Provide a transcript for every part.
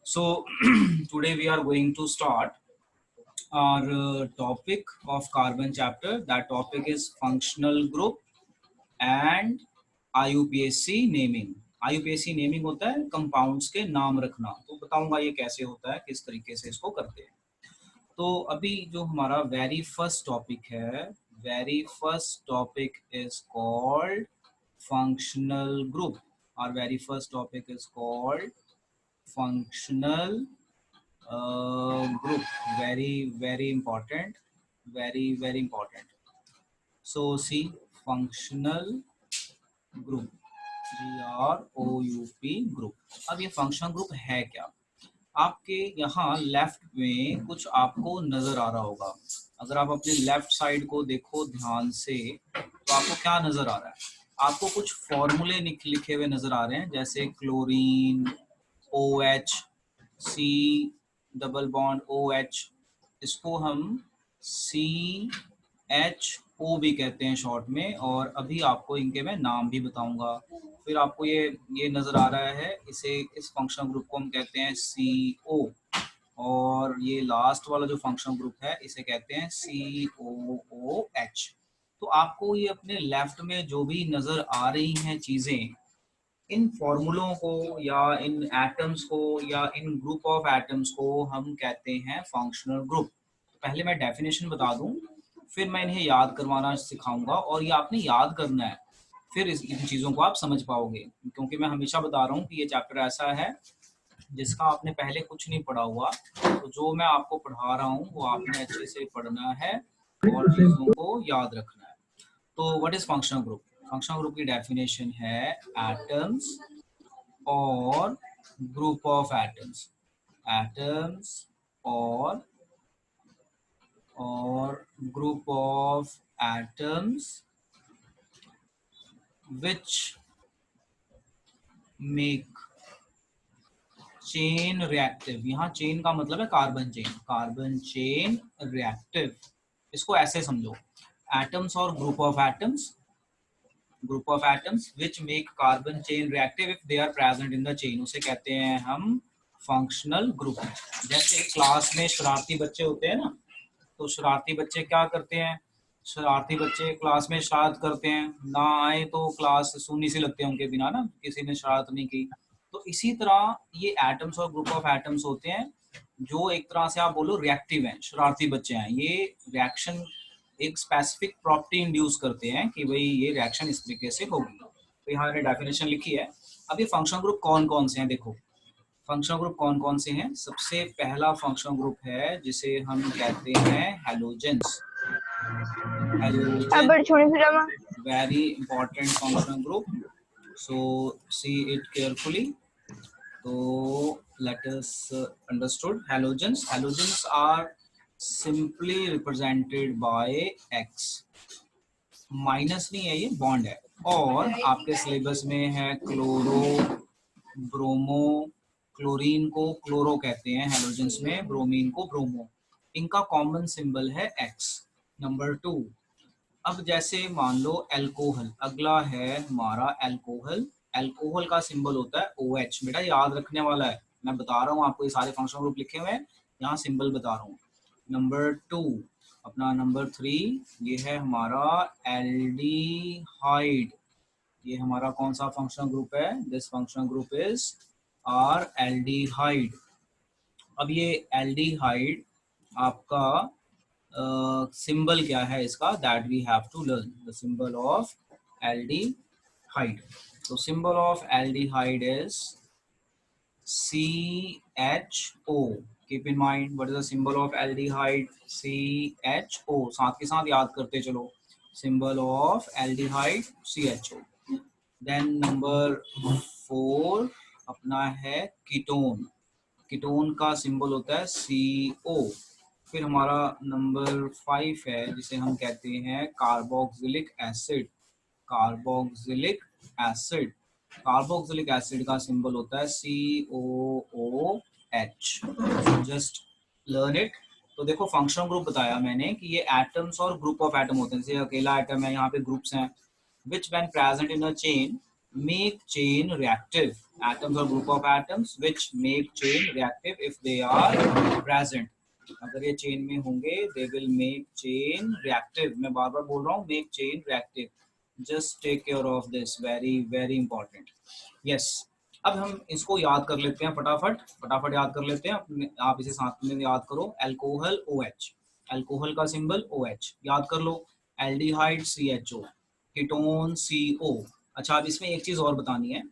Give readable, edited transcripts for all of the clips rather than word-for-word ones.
So today we are going to start our topic of carbon chapter. That topic is functional group and IUPAC naming. IUPAC naming होता है compounds के नाम रखना। तो बताऊंगा ये कैसे होता है, किस तरीके से इसको करते हैं। तो अभी जो हमारा वेरी फर्स्ट टॉपिक है, very first topic is called functional group. और very first topic is called functional group. Very important, very important. So see, functional group, GROUP group. अब ये फंक्शनल ग्रुप है क्या? आपके यहाँ लेफ्ट में कुछ आपको नजर आ रहा होगा। अगर आप अपने लेफ्ट साइड को देखो ध्यान से तो आपको क्या नजर आ रहा है? आपको कुछ फॉर्मूले लिखे हुए नजर आ रहे हैं, जैसे chlorine, OH, C double bond OH, इसको हम CHO भी कहते हैं शॉर्ट में। और अभी आपको इनके मैं नाम भी बताऊंगा। फिर आपको ये नजर आ रहा है, इसे इस फंक्शनल ग्रुप को हम कहते हैं CO। और ये लास्ट वाला जो फंक्शनल ग्रुप है इसे कहते हैं COOH। तो आपको ये अपने लेफ्ट में जो भी नजर आ रही हैं चीजें, इन फॉर्मूलों को या इन एटम्स को या इन ग्रुप ऑफ एटम्स को हम कहते हैं फंक्शनल ग्रुप। पहले मैं डेफिनेशन बता दूं, फिर मैं इन्हें याद करवाना सिखाऊंगा और ये आपने याद करना है, फिर इन चीज़ों को आप समझ पाओगे। क्योंकि मैं हमेशा बता रहा हूँ कि ये चैप्टर ऐसा है जिसका आपने पहले कुछ नहीं पढ़ा हुआ, तो जो मैं आपको पढ़ा रहा हूँ वो आपने अच्छे से पढ़ना है और चीज़ों को याद रखना है। तो what is functional group? Functional group की डेफिनेशन है एटम्स और ग्रुप ऑफ एटम्स, एटम्स और group of atoms which make chain reactive. यहाँ चेन का मतलब है carbon chain, carbon chain reactive. इसको ऐसे समझो, एटम्स और group of atoms, group of atoms which make carbon chain reactive if they are present in the chain, उसे कहते हैं हम फंक्शनल ग्रुप। जैसे क्लास में शरारती बच्चे होते हैं ना, तो शरारती बच्चे क्या करते हैं? शरारती बच्चे क्लास में शरारत करते हैं, ना आए तो क्लास सुननी सी लगती है उनके बिना ना, किसी ने शरारत नहीं की। तो इसी तरह ये एटम्स और ग्रुप ऑफ एटम्स होते हैं जो एक तरह से आप बोलो रिएक्टिव हैं, शरारती बच्चे हैं। ये रिएक्शन एक स्पेसिफिक प्रॉपर्टी इंड्यूस करते हैं कि भाई ये रिएक्शन इस तरीके से होगी। तो यहाँ मैंने डेफिनेशन लिखी है। अब ये फंक्शनल ग्रुप कौन कौन से हैं देखो। फंक्शनल ग्रुप कौन कौन से हैं? सबसे पहला फंक्शनल ग्रुप है जिसे हम कहते हैं halogens. Halogen very important functional group, so see it carefully. तो let us understood halogens. Halogens are simply represented by X। Minus नहीं है, ये बॉन्ड है। और आपके सिलेबस में है क्लोरो, ब्रोमो। क्लोरीन को क्लोरो कहते हैं हैलोजेंस में, ब्रोमीन को ब्रोमो। इनका कॉमन सिंबल है X। नंबर 2, अब जैसे मान लो एल्कोहल, अगला है हमारा एल्कोहल। एल्कोहल का सिंबल होता है OH। बेटा याद रखने वाला है, मैं बता रहा हूँ आपको, ये सारे फंक्शनल ग्रुप लिखे हुए हैं, यहाँ सिंबल बता रहा हूँ। नंबर 2 अपना, नंबर 3 ये है हमारा एल्डिहाइड। ये हमारा कौन सा फंक्शनल ग्रुप है? This functional group is are aldehyde. अब ये एल्डिहाइड आपका सिंबल क्या है इसका? That we have to learn the symbol of aldehyde. तो symbol of aldehyde is CHO। Keep in mind what is the symbol of aldehyde? CHO। साथ के साथ याद करते चलो, symbol of aldehyde CHO। Then number 4 अपना है कीटोन। कीटोन का सिंबल होता है CO। फिर हमारा नंबर 5 है जिसे हम कहते हैं carboxylic acid. Carboxylic acid, carboxylic acid का सिंबल होता है COOH। Just learn it. तो देखो फंक्शनल ग्रुप बताया मैंने कि ये एटम्स और ग्रुप ऑफ एटम होते हैं। जैसे अकेला एटम है, यहाँ पे ग्रुप्स हैं। विच when present in a chain make chain reactive. Atoms or group of atoms which make chain reactive if they are present. अगर ये चेन में होंगे they will make chain reactive. मैं बार बार बोल रहा हूँ make chain reactive. Just take care of this, very very important. Yes. अब हम इसको याद कर लेते हैं फटाफट याद कर लेते हैं. आप इसे साथ में याद करो. अल्कोहल OH, अल्कोहल का सिंबल OH याद कर लो. Aldehyde CHO, ketone CO. अच्छा, अब इसमें एक चीज और बतानी है.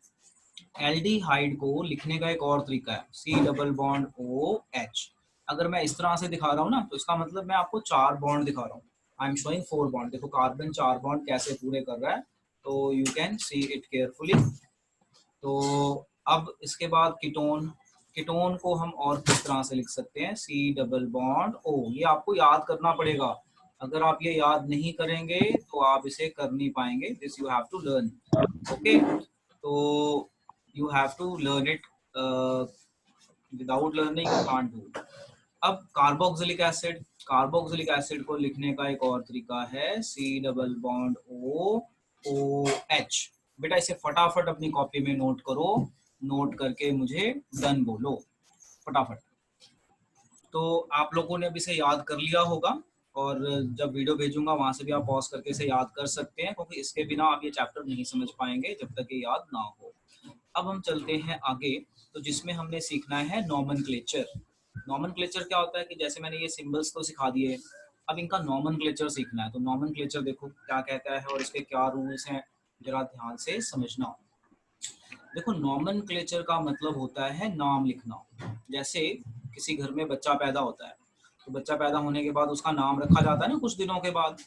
एल्डिहाइड को लिखने का एक और तरीका है, C+OH. अगर मैं इस तरह से दिखा रहा हूँ ना, तो इसका मतलब मैं आपको 4 बॉन्ड दिखा रहा हूँ. I am showing 4 bond. देखो कार्बन 4 बॉन्ड कैसे पूरे कर रहा है, तो you can see it carefully. तो अब इसके बाद कीटोन को हम और किस तरह से लिख सकते हैं, C+O. ये आपको याद करना पड़ेगा. अगर आप ये याद नहीं करेंगे तो आप इसे कर नहीं पाएंगे. This you have to learn. Okay, तो you have to learn it. Without learning you can't do. अब कार्बोक्सिलिक एसिड को लिखने का एक और तरीका है, C+OOH. बेटा इसे फटाफट अपनी कॉपी में नोट करो. नोट करके मुझे डन बोलो फटाफट. तो आप लोगों ने अब इसे याद कर लिया होगा, और जब वीडियो भेजूंगा वहां से भी आप पॉज करके इसे याद कर सकते हैं, क्योंकि इसके बिना आप ये चैप्टर नहीं समझ पाएंगे जब तक ये याद ना हो. अब हम चलते हैं आगे, तो जिसमें हमने सीखना है नॉमेनक्लेचर. नॉमेनक्लेचर क्या होता है कि जैसे मैंने ये सिंबल्स तो सिखा दिए, अब इनका नॉमेनक्लेचर सीखना है. तो नॉमेनक्लेचर देखो क्या कहता है और इसके क्या रूल्स हैं, जरा ध्यान से समझना. देखो, नॉमेनक्लेचर का मतलब होता है नाम लिखना. जैसे किसी घर में बच्चा पैदा होता है, तो बच्चा पैदा होने के बाद उसका नाम रखा जाता है ना कुछ दिनों के बाद.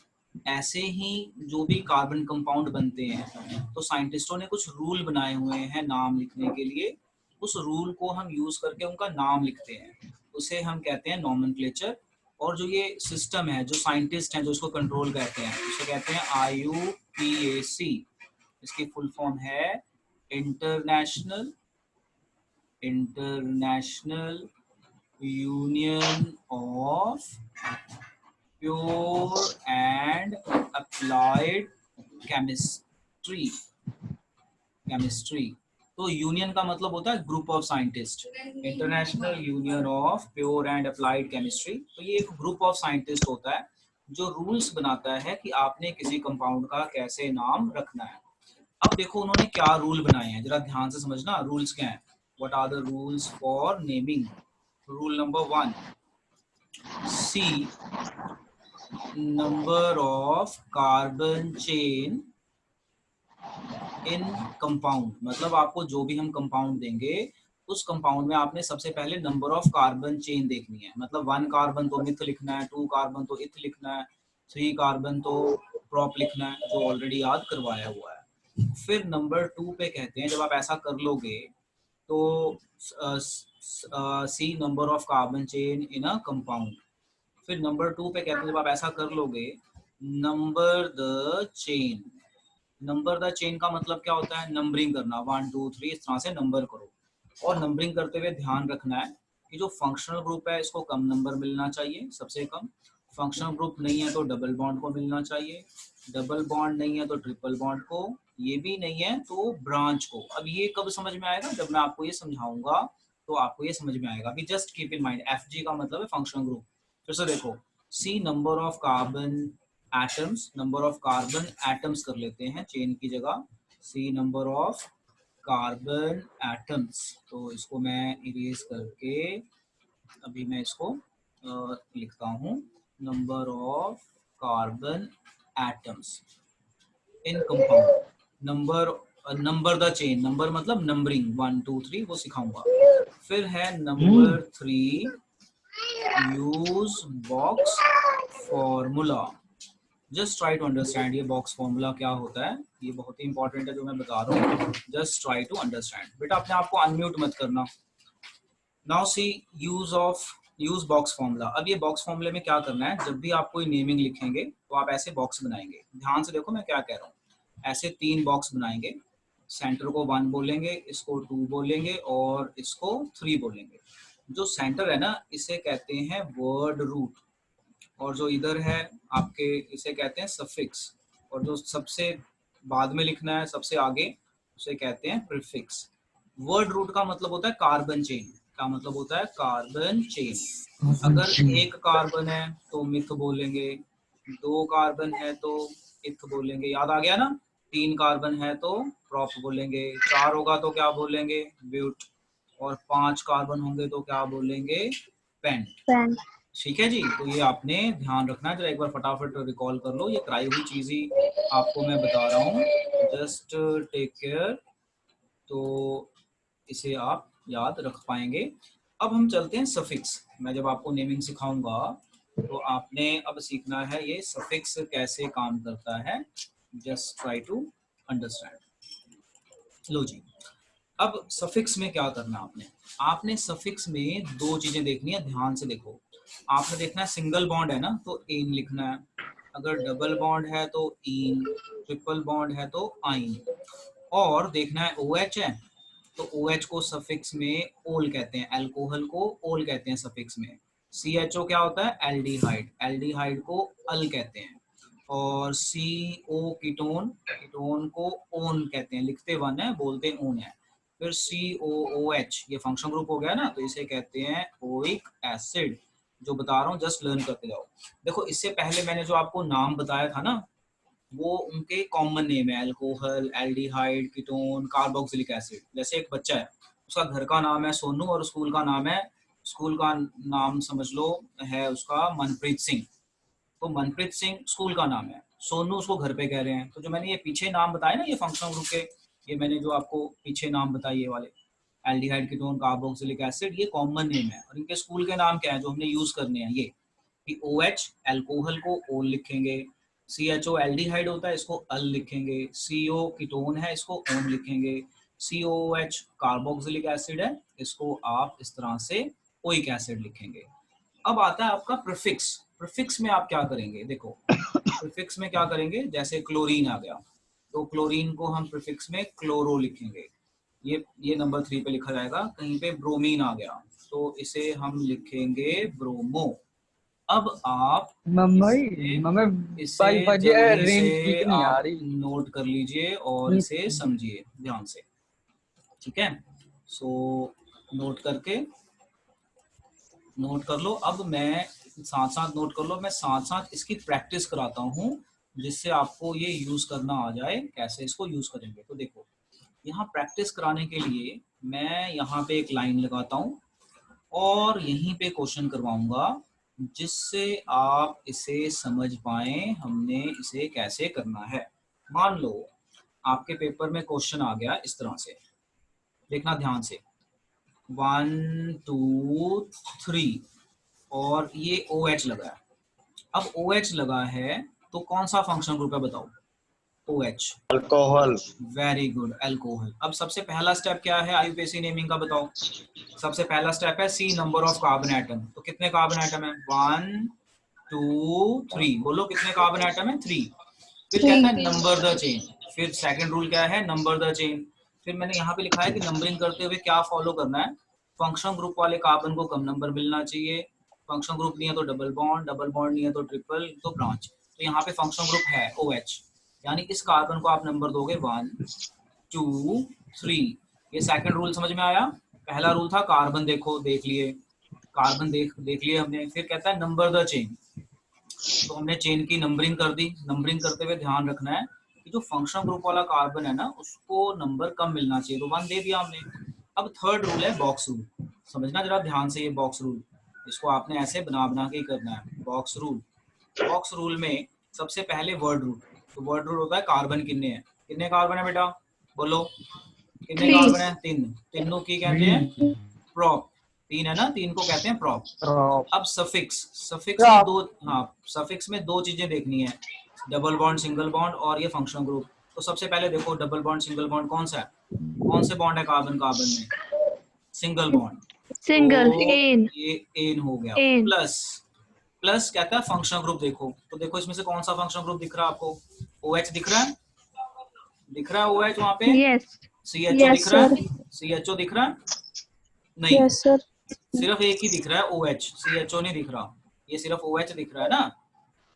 ऐसे ही जो भी कार्बन कंपाउंड बनते हैं, तो साइंटिस्टों ने कुछ रूल बनाए हुए हैं नाम लिखने के लिए. उस रूल को हम यूज करके उनका नाम लिखते हैं, उसे हम कहते हैं नॉमेनक्लेचर. और जो ये सिस्टम है, जो साइंटिस्ट हैं जो इसको कंट्रोल करते हैं, उसे कहते हैं IUPAC. इसकी फुल फॉर्म है international union of pure and applied chemistry. तो यूनियन का मतलब होता है group of scientist. International union of pure and applied chemistry. तो ये एक ग्रुप ऑफ साइंटिस्ट होता है जो रूल्स बनाता है कि आपने किसी कंपाउंड का कैसे नाम रखना है. अब देखो उन्होंने क्या रूल बनाए हैं, जरा ध्यान से समझना. रूल्स क्या हैं? What are the rules for naming? Rule number 1, C number of carbon chain in compound. मतलब आपको जो भी हम कंपाउंड देंगे, उस कंपाउंड में आपने सबसे पहले नंबर ऑफ कार्बन चेन देखनी है. मतलब 1 कार्बन तो मिथ लिखना है, 2 कार्बन तो इथ लिखना है, 3 कार्बन तो प्रॉप लिखना है, जो ऑलरेडी याद करवाया हुआ है. फिर नंबर 2 पे कहते हैं, जब आप ऐसा कर लोगे तो C number of carbon chain in a compound. फिर नंबर 2 पे कहते हैं, जब आप ऐसा कर लोगे, number the chain. Number the chain का मतलब क्या होता है? नंबरिंग करना, 1 2 3 इस तरह से नंबर करो. और नंबरिंग करते हुए ध्यान रखना है कि जो फंक्शनल ग्रुप है इसको कम नंबर मिलना चाहिए, सबसे कम. फंक्शनल ग्रुप नहीं है तो डबल बॉन्ड को मिलना चाहिए. डबल बॉन्ड नहीं है तो ट्रिपल बॉन्ड को. ये भी नहीं है तो ब्रांच को. अब ये कब समझ में आएगा? जब मैं आपको ये समझाऊंगा तो आपको ये समझ में आएगा. अभी just keep in mind, FG का मतलब है फंक्शनल ग्रुप. फिर से देखो, C number of carbon atoms, number of carbon atoms कर लेते हैं चेन की जगह, C number of carbon atoms. तो इसको मैं इरेज करके अभी मैं इसको लिखता हूँ, number of carbon atoms in compound. Number the chain, number मतलब नंबरिंग 1 2 3 वो सिखाऊंगा. फिर है number 3, use box formula. Just try to understand ये बॉक्स फॉर्मूला क्या होता है. ये बहुत ही इंपॉर्टेंट है जो मैं बता रहा हूँ. Just try to understand. बेटा अपने आप को अनम्यूट मत करना. Now see use box formula. अब ये बॉक्स फॉर्मूले में क्या करना है, जब भी आप कोई नेमिंग लिखेंगे तो आप ऐसे बॉक्स बनाएंगे. ध्यान से देखो मैं क्या कह रहा हूँ. ऐसे 3 बॉक्स बनाएंगे. सेंटर को 1 बोलेंगे, इसको 2 बोलेंगे और इसको 3 बोलेंगे. जो सेंटर है ना, इसे कहते हैं वर्ड रूट. और जो इधर है आपके, इसे कहते हैं सफिक्स. और जो सबसे बाद में लिखना है, सबसे आगे, उसे कहते हैं प्रीफिक्स। वर्ड रूट का मतलब होता है कार्बन चेन। क्या मतलब होता है? Carbon chain. अगर एक कार्बन है तो मिथ बोलेंगे, 2 कार्बन है तो इथ बोलेंगे, याद आ गया ना? 3 कार्बन है तो प्रॉप बोलेंगे, 4 होगा तो क्या बोलेंगे? ब्यूट, और 5 कार्बन होंगे तो क्या बोलेंगे? पेंट। पेंट। ठीक है जी, तो ये आपने ध्यान रखना है। जरा एक बार फटाफट रिकॉल कर लो, ये कराई हुई चीज ही आपको मैं बता रहा हूँ, जस्ट टेक केयर, तो इसे आप याद रख पाएंगे। अब हम चलते हैं सफिक्स। मैं जब आपको नेमिंग सिखाऊंगा तो आपने अब सीखना है ये सफिक्स कैसे काम करता है। Just try to understand. लो जी, अब सफिक्स में क्या करना है आपने? आपने सफिक्स में 2 चीजें देखनी है, ध्यान से देखो। आपने देखना है सिंगल बॉन्ड है ना तो एन लिखना है, अगर डबल बॉन्ड है तो इन, ट्रिपल बॉन्ड है तो आइन, और देखना है OH है तो OH को सफिक्स में ओल कहते हैं, अल्कोहल को ओल कहते हैं सफिक्स में। CHO क्या होता है? एल्डिहाइड, एल्डिहाइड को अल कहते हैं। और CO कीटोन, कीटोन को ओन कहते हैं, लिखते वन है बोलते ओन है। फिर COOH ये फंक्शन ग्रुप हो गया ना, तो इसे कहते हैं ओइक एसिड। जो बता रहा हूँ जस्ट लर्न करते जाओ। देखो इससे पहले मैंने जो आपको नाम बताया था ना, वो उनके कॉमन नेम है, alcohol, aldehyde, ketone, carboxylic acid. जैसे एक बच्चा है, उसका घर का नाम है सोनू और स्कूल का नाम है, स्कूल का नाम समझ लो है उसका मनप्रीत सिंह। तो मनप्रीत सिंह स्कूल का नाम है, सोनू उसको घर पे कह रहे हैं। तो जो मैंने ये पीछे नाम बताए ना, ये फंक्शनल ग्रुप के, ये मैंने जो आपको पीछे नाम बताए ये वाले, एल्डिहाइड, कीटोन, कार्बोक्सिलिक एसिड, ये कॉमन नेम है। और इनके स्कूल के नाम क्या है जो हमने यूज करने हैं? ये कि OH अल्कोहल को ओल लिखेंगे, CHO एल्डिहाइड होता है इसको अल लिखेंगे, CO कीटोन है इसको ओन लिखेंगे, COOH कार्बोक्सिलिक एसिड है इसको आप इस तरह से ओइक एसिड लिखेंगे। अब आता है आपका प्रीफिक्स। प्रीफिक्स में आप क्या करेंगे? देखो प्रीफिक्स में क्या करेंगे, जैसे क्लोरीन आ गया तो क्लोरीन को हम प्रीफिक्स में क्लोरो लिखेंगे, ये नंबर 3 पे लिखा जाएगा। कहीं पे ब्रोमीन आ गया तो इसे हम लिखेंगे ब्रोमो। अब आप मम्मी इसे मम्मी इसे वाईफाई की जल्दी से रेंज ठीक नहीं आ आप रही। नोट कर लीजिए और इसे समझिए ध्यान से, ठीक है? सो नोट कर लो। अब मैं साथ साथ नोट कर लो, मैं साथ साथ इसकी प्रैक्टिस कराता हूँ जिससे आपको ये यूज करना आ जाए, कैसे इसको यूज करेंगे। तो देखो यहाँ प्रैक्टिस कराने के लिए मैं यहाँ पे एक लाइन लगाता हूँ और यहीं पे क्वेश्चन करवाऊंगा जिससे आप इसे समझ पाए हमने इसे कैसे करना है। मान लो आपके पेपर में क्वेश्चन आ गया इस तरह से, देखना ध्यान से, 1 2 3 और ये OH लगा है। अब OH लगा है तो कौन सा फंक्शन ग्रुप है बताओ? OH, alcohol. Very good, alcohol. अब सबसे पहला स्टेप क्या है आईयूपीएसी नेमिंग का बताओ? सबसे पहला स्टेप है C number of carbon atom. तो कितने कार्बन एटम है? 1 2 3, बोलो कितने कार्बन एटम है? 3। फिर कहता है नंबर द चेन। फिर सेकंड रूल क्या है? Number the chain. फिर मैंने यहाँ पे लिखा है कि नंबरिंग करते हुए क्या फॉलो करना है? फंक्शन ग्रुप वाले कार्बन को कम नंबर मिलना चाहिए, फंक्शन ग्रुप नहीं है तो डबल बॉन्ड, डबल बॉन्ड नहीं है तो ट्रिपल, तो ब्रांच। तो यहाँ पे फंक्शन ग्रुप है OH, यानी इस कार्बन को आप नंबर दोगे 1 2 3। ये सेकंड रूल समझ में आया? पहला रूल था कार्बन देखो, देख लिए कार्बन, देख लिए हमने। फिर कहता है नंबर द चेन, तो हमने चेन की नंबरिंग कर दी। नंबरिंग करते हुए ध्यान रखना है कि जो फंक्शन ग्रुप वाला कार्बन है ना उसको नंबर कम मिलना चाहिए, तो 1 दे दिया हमने। अब थर्ड रूल है बॉक्स रूल, समझना जरा ध्यान से। ये बॉक्स रूल, इसको आपने ऐसे बना बना के ही करना है। बॉक्स रूल, बॉक्स रूल में सबसे पहले वर्ड रूट। तो वर्ड रूट होता है कार्बन कितने हैं, कितने कार्बन है बेटा बोलो, कितने कार्बन है? 3। तीनों की कहते हैं प्रॉप, 3 है ना, 3 को कहते हैं प्रॉप। अब सफिक्स, सफिक्स में 2, हाँ सफिक्स में 2 चीजें देखनी है, डबल बॉन्ड, सिंगल बॉन्ड और ये फंक्शनल ग्रुप। तो सबसे पहले देखो डबल बॉन्ड सिंगल बॉन्ड कौन सा है, कौन से बॉन्ड है कार्बन कार्बन में? सिंगल बॉन्ड, सिंगल, तो एन। ये एन हो गया। एन। प्लस, प्लस कहता है फंक्शनल ग्रुप देखो, तो देखो इसमें से कौन सा फंक्शनल ग्रुप दिख रहा है आपको? OH दिख रहा है, दिख रहा है OH वहां पे? यस। CHO दिख रहा है, CHO दिख रहा है? नहीं, यस सर। सिर्फ एक ही दिख रहा है OH, CHO नहीं दिख रहा। ये सिर्फ OH दिख रहा है ना,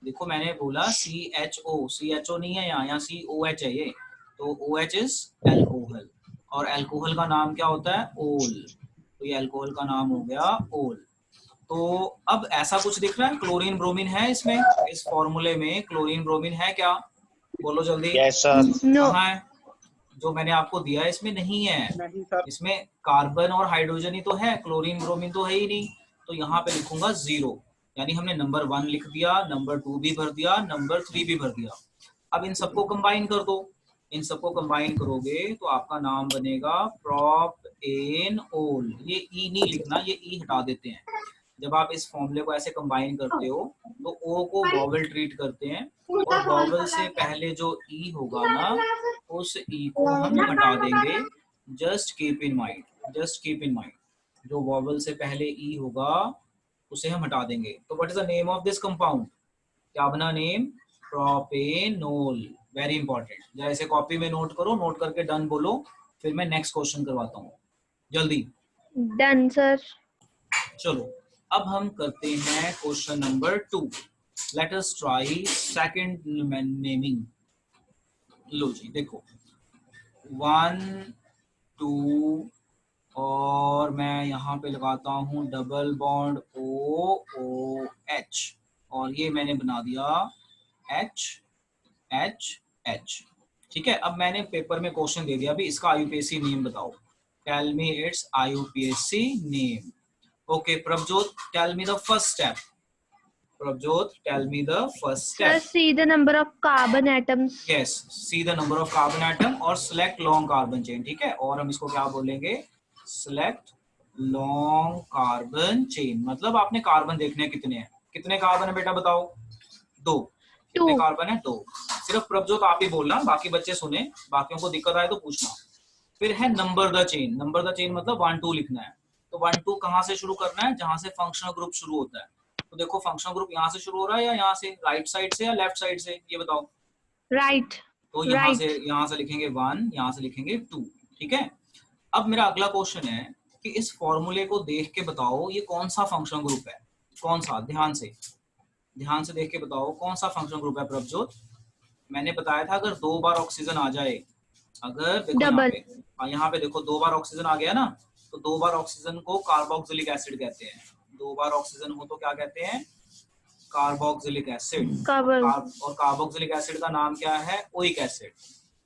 देखो मैंने बोला CHO, CHO नहीं है यहाँ, यहाँ COH है ये। तो OH इज एल्कोहल, और एल्कोहल का नाम क्या होता है? ओल। तो ये एल्कोहल का नाम हो गया ओल। तो अब ऐसा कुछ दिख रहा है, क्लोरीन ब्रोमीन है इसमें, इस फॉर्मूले में क्लोरीन ब्रोमीन है क्या? बोलो जल्दी। Yes sir. नो। कहाँ है? जो मैंने आपको दिया है इसमें नहीं है। नहीं सर। इसमें कार्बन और हाइड्रोजन ही तो है, क्लोरीन ब्रोमीन तो है ही नहीं। तो यहाँ पे लिखूंगा 0, यानी हमने नंबर 1 लिख दिया, नंबर 2 भी भर दिया, नंबर 3 भी भर दिया। अब इन सबको कंबाइन कर दो। इन सबको कंबाइन करोगे तो आपका नाम बनेगा प्रोपेनोल। ये ई नहीं लिखना, ये ई हटा देते हैं। जब आप इस फॉर्मूले को ऐसे कंबाइन करते हो तो ओ को वॉवल ट्रीट करते हैं, और वॉवल से पहले जो ई होगा ना, उस ई को हम हटा देंगे। Just keep in mind, just keep in mind, जो वॉवल से पहले ई होगा उसे हम हटा देंगे। तो what is the name of this compound? क्या बना नेम? प्रोपेनोल। Very important. जैसे कॉपी में नोट करो, नोट करके डन बोलो, फिर मैं नेक्स्ट क्वेश्चन करवाता हूँ जल्दी। Done sir. चलो अब हम करते हैं question number 2। Let us try second naming. लो जी देखो, 1 2 और मैं यहाँ पे लगाता हूँ डबल बॉन्ड OOH, और ये मैंने बना दिया HHH। ठीक है, अब मैंने पेपर में क्वेश्चन दे दिया, अभी इसका IUPAC नेम बताओ। Tell me it's IUPAC name. Okay Prabhjot, tell me the first step. Prabhjot, tell me the first Sir, step. see the number of carbon atoms. Yes, see the number of carbon atom और select long carbon chain. ठीक है, और हम इसको क्या बोलेंगे? Select long carbon chain. मतलब आपने कार्बन देखने हैं कितने हैं। कितने कार्बन है बेटा बताओ? 2। कितने 2. कार्बन है? 2। सिर्फ प्रभजोत आप ही बोलना, बाकी बच्चे सुने, बाकियों को दिक्कत आए तो पूछना। फिर है number the chain. Number the chain मतलब 1 2 लिखना है। तो 1 2 कहाँ से शुरू करना है? जहां से फंक्शनल ग्रुप शुरू होता है। तो देखो फंक्शनल ग्रुप यहाँ से शुरू हो रहा है या यहाँ से, राइट साइड से या लेफ्ट साइड से, ये बताओ। Right. तो Right. यहाँ से लिखेंगे 1, यहाँ से लिखेंगे 2। ठीक है, अब मेरा अगला क्वेश्चन है कि इस फॉर्मूले को देख के बताओ ये कौन सा फंक्शनल ग्रुप है। कौन सा? ध्यान से देख के बताओ कौन सा फंक्शनल ग्रुप है प्रभजोत। मैंने बताया था अगर 2 बार ऑक्सीजन आ जाए, अगर देखो Double. यहाँ पे देखो 2 बार ऑक्सीजन आ गया ना, तो 2 बार ऑक्सीजन को कार्बोक्सिलिक एसिड कहते हैं। 2 बार ऑक्सीजन हो तो क्या कहते हैं? Carboxylic acid. Carbon. और कार्बोक्सिलिक एसिड का नाम क्या है? Oic acid.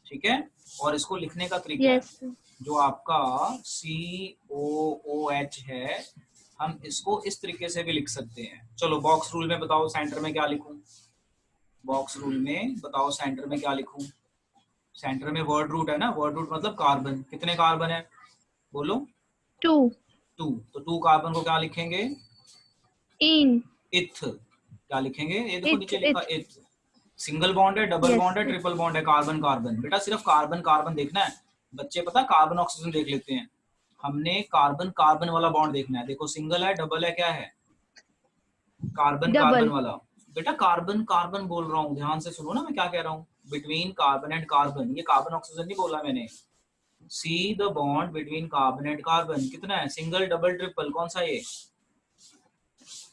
ठीक है, और इसको लिखने का तरीका Yes. है, जो आपका COOH है, हम इसको इस तरीके से भी लिख सकते हैं। चलो बॉक्स रूल में बताओ सेंटर में क्या लिखूं? बॉक्स रूल में बताओ सेंटर में क्या लिखूं? सेंटर में वर्ड रूट है ना, वर्ड रूट मतलब कार्बन। कितने कार्बन है बोलो? 2. 2। तो 2 कार्बन को क्या लिखेंगे? In. इथ। क्या लिखेंगे? ये देखो It. नीचे लिखा It. इथ। सिंगल बॉन्ड है, डबल Yes. बॉन्ड है, ट्रिपल बॉन्ड है, कार्बन कार्बन। बेटा सिर्फ कार्बन कार्बन देखना है। बच्चे पता कार्बन ऑक्सीजन देख लेते हैं, हमने कार्बन कार्बन वाला बॉन्ड देखना है। देखो सिंगल है, डबल है, क्या है? Carbon carbon Double. वाला। बेटा कार्बन कार्बन बोल रहा हूँ, ध्यान से सुनो ना मैं क्या कह रहा हूँ। बिटवीन कार्बन एंड कार्बन, ये कार्बन ऑक्सीजन नहीं बोला मैंने। See the bond between carbon and carbon. कितना है? सिंगल, डबल, ट्रिपल, कौन सा ये?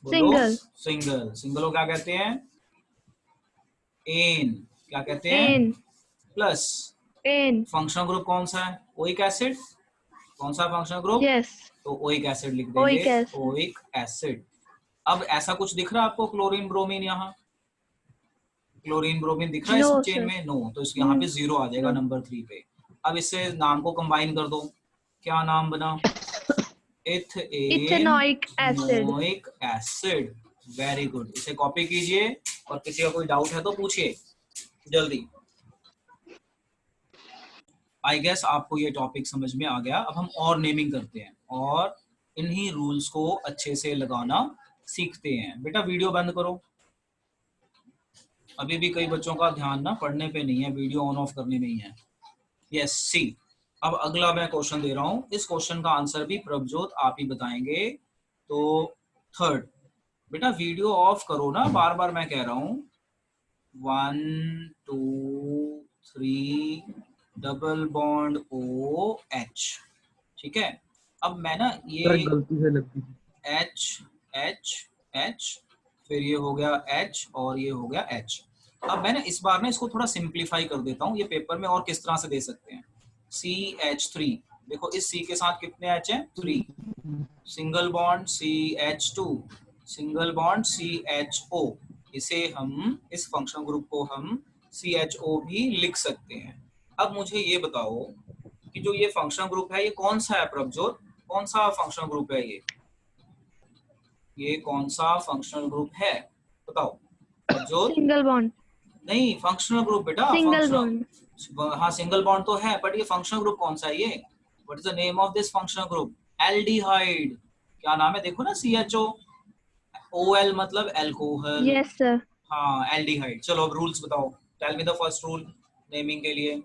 बोलो। Single. सिंगल। सिंगल को क्या कहते हैं? एन। क्या कहते हैं? N. Plus. N. Functional group कौन सा है? Oic acid. कौन सा फंक्शनल ग्रुप? Yes. तो ओइक एसिड लिख Oic देंगे, acid. Oic acid. अब ऐसा कुछ दिख रहा है आपको क्लोरीन ब्रोमीन? यहाँ क्लोरीन ब्रोमीन दिख रहा है No, इस चेन sir. में? नो। तो इसके यहाँ पे 0 आ जाएगा No. नंबर 3 पे। अब इससे नाम को कंबाइन कर दो, क्या नाम बना? Ethanoic acid. Ethanoic acid. Very good, इसे कॉपी कीजिए, और किसी का कोई डाउट है तो पूछिए जल्दी। आई गेस आपको ये टॉपिक समझ में आ गया। अब हम और नेमिंग करते हैं और इन्हीं रूल्स को अच्छे से लगाना सीखते हैं। बेटा वीडियो बंद करो। अभी भी कई बच्चों का ध्यान ना पढ़ने पे नहीं है, वीडियो ऑन ऑफ करने में ही है। यस सी। अब अगला मैं क्वेश्चन दे रहा हूँ, इस क्वेश्चन का आंसर भी प्रभजोत आप ही बताएंगे। तो थर्ड, बेटा वीडियो ऑफ करो ना, बार बार मैं कह रहा हूँ। 1 2 3 डबल बॉन्ड OH। ठीक है, अब मैं ना ये गलती से लगती थी। H H H, फिर ये हो गया H और ये हो गया H। अब मैं ना इस बार ना इसको थोड़ा सिंप्लीफाई कर देता हूँ, ये पेपर में और किस तरह से दे सकते हैं। CH3, देखो इस C के साथ कितने H हैं? 3, single bond CH2, single bond CHO, इसे हम, इस फंक्शनल ग्रुप को हम CHO भी लिख सकते हैं। अब मुझे ये बताओ कि जो ये फंक्शनल ग्रुप है ये कौन सा है प्रभजोत? कौन सा फंक्शनल ग्रुप है ये कौन सा फंक्शनल ग्रुप है? बताओ प्रभजोत। Single bond. नहीं, फंक्शनल ग्रुप बेटा, Single bond. फंक्शनल, हाँ सिंगल बॉन्ड तो है, बट ये फंक्शनल ग्रुप कौन सा है ये? What is the name of this functional group? Aldehyde. क्या नाम है? देखो ना, CHO, OL मतलब एल्कोहल। Yes, sir. हाँ, एल्डिहाइड। चलो अब रूल्स बताओ, tell me the first rule naming के लिए।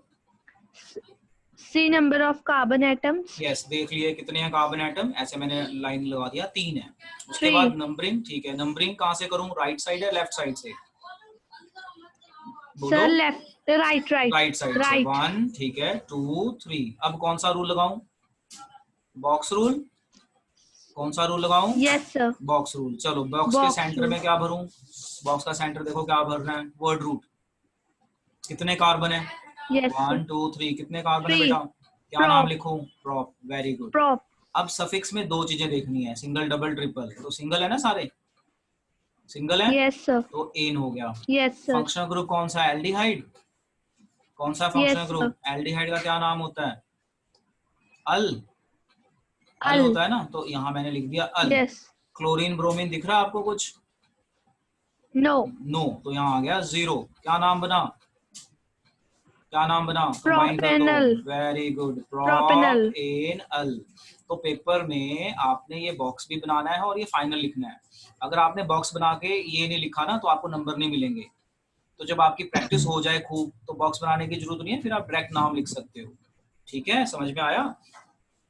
C number of carbon atoms. Yes, देख लिए कितने हैं कार्बन एटम, ऐसे मैंने लाइन लगा दिया, 3 है। उसके 3. बाद नंबरिंग, ठीक है, नंबरिंग कहाँ से करूँ, राइट साइड या लेफ्ट साइड से? बोलो। Sir, left, right, right. Right side से। Right. 1, ठीक है, 2, 3। अब कौन सा रूल लगाऊं? Box rule. कौन सा रूल लगाऊं? Yes, sir. Box rule. चलो बॉक्स के Box सेंटर rule. में क्या भरूं? बॉक्स का सेंटर देखो क्या भरना है, वर्ड रूट। कितने कार्बन है? Yes, 1, sir. 2, 3। कितने कार्बन है 3. बेटा? क्या नाम Prop. लिखूं? Prop, very good. Prop. अब सफिक्स में 2 चीजें देखनी है, सिंगल, डबल, ट्रिपल। तो सिंगल है ना, सारे सिंगल है, Yes, sir. तो एन हो गया। Yes, sir. फंक्शनल ग्रुप कौन सा है? एल्डिहाइड। कौन सा Yes, functional sir. Group? Aldehyde का क्या नाम होता है? अल। अल Al. होता है ना, तो यहाँ मैंने लिख दिया अल। Yes. क्लोरीन, ब्रोमीन दिख रहा है आपको कुछ? No. नो, तो यहाँ आ गया 0। क्या नाम बना? क्या नाम बना? कंबाइन कर दो, Propanol. Very good, Propanol. Propanal. तो पेपर में आपने ये बॉक्स भी बनाना है और ये फाइनल लिखना है। अगर आपने बॉक्स बना के ये नहीं लिखा ना, तो आपको नंबर नहीं मिलेंगे। तो जब आपकी प्रैक्टिस हो जाए खूब, तो बॉक्स बनाने की जरूरत नहीं है, फिर आप डायरेक्ट नाम लिख सकते हो। ठीक है, समझ में आया?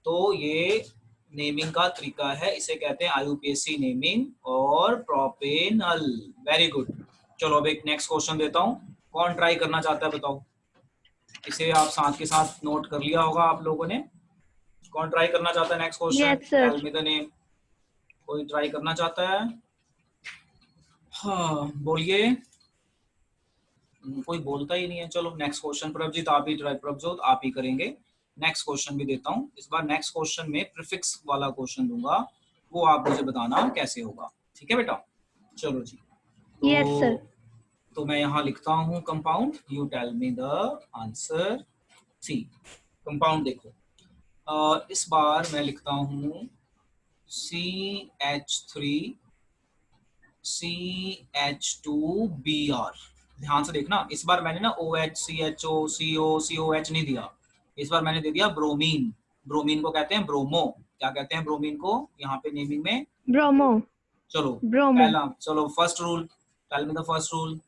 तो ये नेमिंग का तरीका है, इसे कहते हैं IUPAC नेमिंग और प्रोपेनल। Very good. चलो अब एक नेक्स्ट क्वेश्चन देता हूँ, कौन ट्राई करना चाहता है बताओ? इसे आप साथ के साथ नोट कर लिया होगा आप लोगों ने। कौन ट्राई करना चाहता है next question? Yes, sir. Tell me the name. कोई ट्राई करना चाहता है? हाँ बोलिए। कोई बोलता ही नहीं है। चलो नेक्स्ट क्वेश्चन प्रभजीत आप ही ट्राई, प्रभजोत आप ही करेंगे। नेक्स्ट क्वेश्चन भी देता हूँ इस बार। नेक्स्ट क्वेश्चन में प्रीफिक्स वाला क्वेश्चन दूंगा, वो आप मुझे बताना कैसे होगा। ठीक है बेटा? चलो जी। Yes, sir. तो मैं यहाँ लिखता हूँ compound, you tell me the answer. See compound देखो, इस बार मैं लिखता हूँ CH3 CH2Br। ध्यान से देखना, इस बार मैंने ना OH CHO CO COH नहीं दिया, इस बार मैंने दे दिया ब्रोमीन। ब्रोमीन को कहते हैं ब्रोमो। क्या कहते हैं ब्रोमीन को यहाँ पे नेमिंग में? Bromo. चलो Bromo. पहला, चलो first rule, tell me the first rule.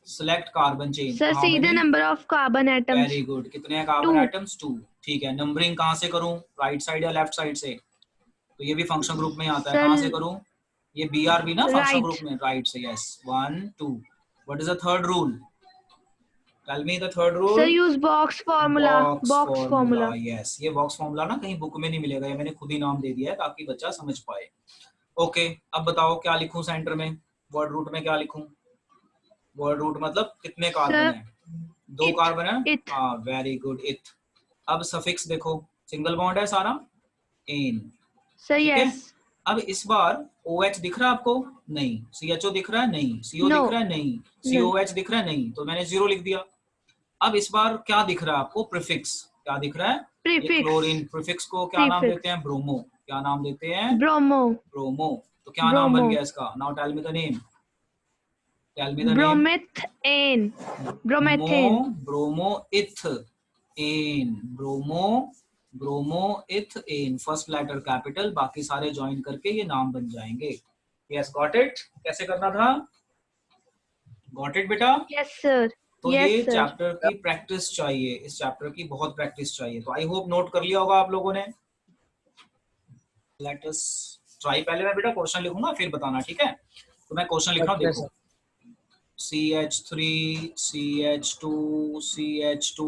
Select carbon chain. Sir, see the number of carbon atoms. Very good. कितने हैं कार्बन 2. एटम्स? 2। ठीक है, नंबरिंग कहाँ से करूँ, राइट साइड या लेफ्ट साइड से? तो ये भी फंक्शन ग्रुप में आता है, कहाँ से Sir, करूँ? ये BR भी ना फंक्शन right. ग्रुप में, राइट से। Yes, 1, 2। What is the third rule? Tell me the third Sir, rule. use box formula. Box formula. Yes, ये बॉक्स फॉर्मूला ना कहीं बुक में नहीं मिलेगा, ये मैंने खुद ही नाम दे दिया है ताकि बच्चा समझ पाए। ओके, अब बताओ क्या लिखूं सेंटर में, वर्ड रूट में क्या लिखूं? वर्ड रूट मतलब कितने कार्बन Sir, है? 2 it. कार्बन है। It. हाँ वेरी गुड, इथ। अब सफिक्स देखो, सिंगल बॉन्ड है सारा, एन। Sir, ठीक है, yes. अब इस बार OH दिख रहा है आपको? नहीं। CHO दिख रहा है? नहीं। CO No. दिख रहा है? नहीं। COH दिख रहा है? नहीं, तो मैंने 0 लिख दिया। अब इस बार क्या दिख रहा है आपको? प्रीफिक्स। क्या दिख रहा है? ये Prefix. क्लोरीन। प्रीफिक्स को क्या नाम Prefix. देते हैं? ब्रोमो। क्या नाम देते हैं? Bromo. ब्रोमो। तो क्या नाम बन Bromo. गया इसका? Now tell me the name. Tell me the name. Bromethane. Bromethane. Bromo ethane. Bromo, bromo ethane. First letter capital, बाकी सारे ज्वाइन करके ये नाम बन जाएंगे। Yes, got it? कैसे करना था? गॉट इट बेटा? Yes, sir. तो Yes, ये sir. चैप्टर की प्रैक्टिस चाहिए, इस चैप्टर की बहुत प्रैक्टिस चाहिए। तो आई होप नोट कर लिया होगा आप लोगों ने। Late us try. पहले मैं बेटा क्वेश्चन लिखूंगा फिर बताना, ठीक है? तो मैं क्वेश्चन लिख रहा हूँ, देखो। CH3 CH2 CH2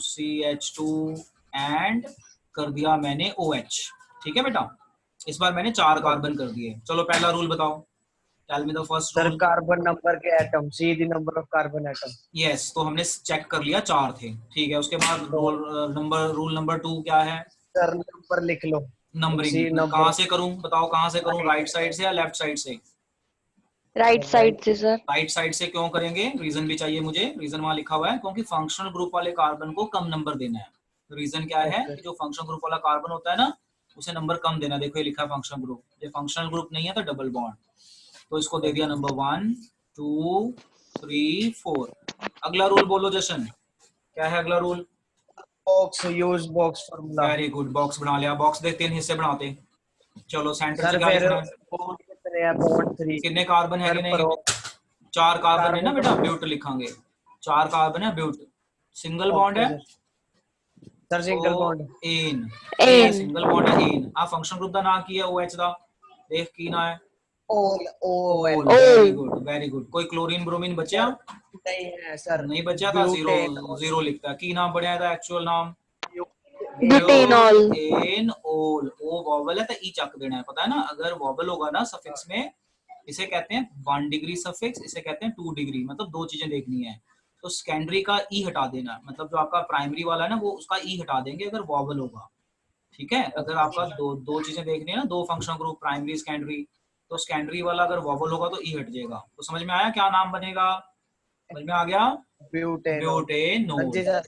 CH2 and कर दिया मैंने OH। ठीक है बेटा? इस बार मैंने 4 कार्बन कर दिए। चलो पहला रूल बताओ, tell me the first sir rule. Carbon number के atom, see the number of carbon atom. Yes, तो हमने चेक कर लिया 4 थे, ठीक है। उसके बाद रूल नंबर 2 क्या है? सर नंबर लिख लो। नंबरिंग। सी नंबर कहाँ से करूं, बताओ कहाँ से करूं, राइट साइड से या लेफ्ट साइड से? राइट साइड से सर। राइट साइड से क्यों करेंगे, रीजन भी चाहिए मुझे। रीजन वहां लिखा हुआ है, क्योंकि फंक्शनल ग्रुप वाले कार्बन को कम नंबर देना है। रीजन क्या है कि जो फंक्शनल ग्रुप वाला कार्बन होता है ना, उसे नंबर कम देना। देखो ये लिखा है फंक्शनल ग्रुप, ये फंक्शनल ग्रुप नहीं है तो डबल बॉन्ड, तो इसको दे दिया नंबर 1 2 3 4। अगला रूल बोलो जशन, क्या है अगला rule? Box, use box formula. Very good, box बना लिया। बॉक्स दे 3 हिस्से बनाते। चलो सेंटर से सर क्या फिर लिखना है? बॉन्ड कितने हैं? बॉन्ड 3। कितने कार्बन है सर कि नहीं? प्रो 4 कार्बन है ना कार्बन बेटा, ब्यूट लिखांगे। 4 कार्बन है, ब्यूट। सिंगल बॉन्ड ओके है सर। सर सिंगल तो bond ane. Ane. Single bond है एन। आ फंक्शन ग्रुप का नाम की है OH दा, देख की ना है? ओल ओल। ओल। Very good very good. कोई क्लोरीन ब्रोमीन बचा? नहीं है सर। नहीं बचा था, जीरो ब्यूटेन जीरो लिखता है। की नाम बढ़िया था एक्चुअल नाम? ब्यूटेनॉल। एन ओल। ओ वॉवल है तो ई चक देना है, पता है ना। अगर वॉवल होगा ना सफिक्स में, इसे कहते हैं 1 डिग्री सफिक्स, इसे कहते हैं 2 डिग्री। मतलब दो चीजें देखनी है, तो सेकेंडरी का ई हटा देना, मतलब जो आपका प्राइमरी वाला है ना, वो उसका ई हटा देंगे अगर वॉवल होगा, ठीक है। अगर आपका दो चीजें देखनी है ना, 2 फंक्शन ग्रुप, प्राइमरी सेकेंडरी, तो सेकेंडरी वाला अगर वॉवल होगा तो ई हट जाएगा। तो समझ में आया क्या नाम बनेगा? समझ में आ गया? ब्यूटेनॉल। ब्यूटेनॉल। जी सर।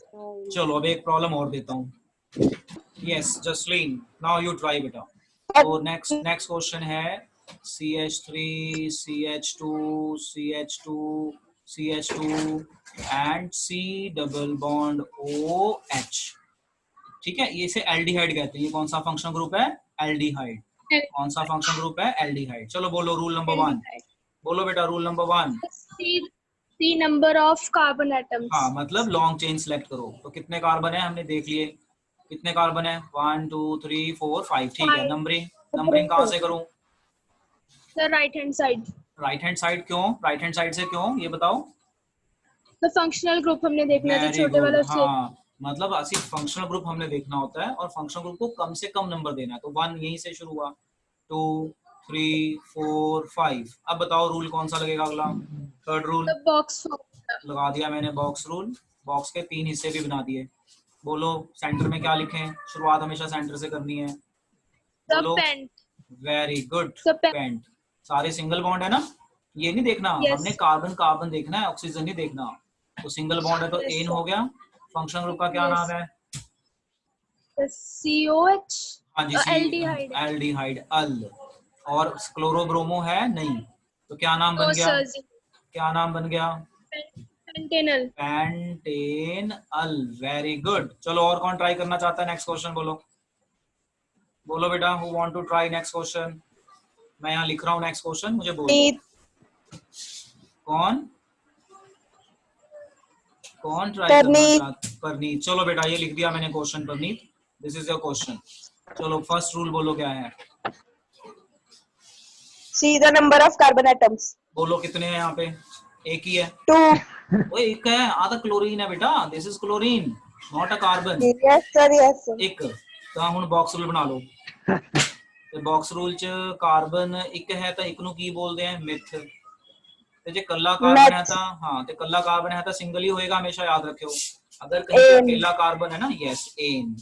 चलो अब एक प्रॉब्लम और देता हूँ। Yes Jasleen, now you try बेटा। तो नेक्स्ट क्वेश्चन है CH3 CH2 CH2 CH2 and C double bond OH, ठीक है। ये इसे एल्डिहाइड कहते हैं। ये कौन सा फंक्शन ग्रुप है? एल्डिहाइड। कौन सा फंक्शन ग्रुप है? एल्डिहाइड। चलो बोलो रूल नंबर 1। बोलो बेटा rule number 1। C number of carbon atoms. हाँ, मतलब लॉन्ग चेन सेलेक्ट करो। तो कितने कार्बन है हमने देख लिए, कितने कार्बन है? 1 2 3 4 5, ठीक है। नंबरिंग, नंबरिंग कहाँ से करूं? Sir right hand side. Right hand side क्यों? राइट हैंड साइड से क्यों, ये बताओ। तो फंक्शनल ग्रुप हमने देखना है, तो वेरी छोटे गुड। वाला से। हाँ, मतलब सिर्फ फंक्शनल ग्रुप हमने देखना होता है, और फंक्शनल ग्रुप को कम से कम नंबर देना है। तो 1 यहीं से शुरू हुआ, 2 3 4 5। अब बताओ रूल कौन सा लगेगा अगला? थर्ड रूल बॉक्स लगा दिया मैंने, बॉक्स रूल। बॉक्स के 3 हिस्से भी बना दिए। बोलो सेंटर में क्या लिखें? शुरुआत हमेशा सेंटर से करनी है। बोलो। Pent. Very good, pent. Pent. सारे सिंगल बॉन्ड है ना, ये नहीं देखना हमने, कार्बन कार्बन देखना है, ऑक्सीजन नहीं देखना। तो सिंगल बॉन्ड है तो एन हो गया। फंक्शन ग्रुप का क्या नाम है? COH। हाँ जी, एल्डिहाइड। एल्डिहाइड, अल। और क्लोरोब्रोमो है नहीं, तो क्या नाम बन गया? क्या नाम बन गया? Pentanal. Pentane al. Very good. चलो और कौन ट्राई करना चाहता है? नेक्स्ट क्वेश्चन बोलो। बोलो बेटा, who want to try next question? मैं यहाँ लिख रहा हूँ नेक्स्ट क्वेश्चन, मुझे बोलो। कौन कौन ट्राई करना चाहता? परनीत। चलो बेटा ये लिख दिया मैंने question, Parneet this is your question. चलो फर्स्ट रूल बोलो क्या है? See the number of carbon atoms. बोलो कितने हैं यहाँ पे? एक ही है। 2. वो एक है, आधा क्लोरीन है बेटा, this is chlorine not a carbon. Yes sir, yes sir. एक ਤਾਂ ਹੁਣ ਬਾਕਸ ਰੂਲ ਬਣਾ ਲਓ। ਤੇ ਬਾਕਸ ਰੂਲ ਚ ਕਾਰਬਨ ਇੱਕ ਹੈ ਤਾਂ ਇੱਕ ਨੂੰ ਕੀ ਬੋਲਦੇ ਆ? ਮਿਥ। ਤੇ ਜੇ ਕੱਲਾ ਕਾਰਬਨ ਹੈ ਤਾਂ ਹਾਂ, ਤੇ ਕੱਲਾ ਕਾਰਬਨ ਹੈ ਤਾਂ ਸਿੰਗਲ ਹੀ ਹੋਏਗਾ हमेशा, याद रखियो। अगर कहीं पे अकेला कार्बन है ना, यस एन।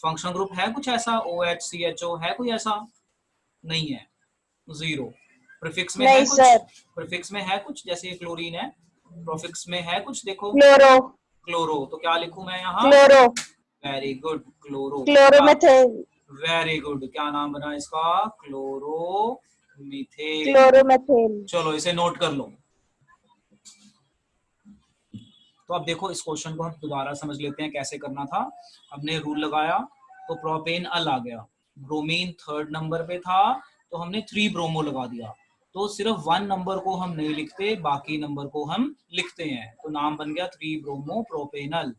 फंक्शनल ग्रुप है कुछ ऐसा? OH CHO है कोई ऐसा? नहीं है, जीरो। प्रीफिक्स में है कुछ? प्रीफिक्स में है कुछ, जैसे क्लोरीन है, प्रोफिक्स में है कुछ? देखो Chloro. क्लोरो, तो क्या लिखूं मैं यहाँ? Chloro. Very good, chloro. Chloromethyl. Very good, क्या नाम बना इसका? क्लोरोमीथेन। Chloromethyl. चलो इसे नोट कर लो। तो अब देखो इस क्वेश्चन को हम दोबारा समझ लेते हैं कैसे करना था। हमने रूल लगाया तो प्रोपेन अल आ गया, ब्रोमीन थर्ड नंबर पे था तो हमने 3 ब्रोमो लगा दिया। तो सिर्फ 1 नंबर को हम नहीं लिखते, बाकी नंबर को हम लिखते हैं, तो नाम बन गया 3 ब्रोमो प्रोपेनल।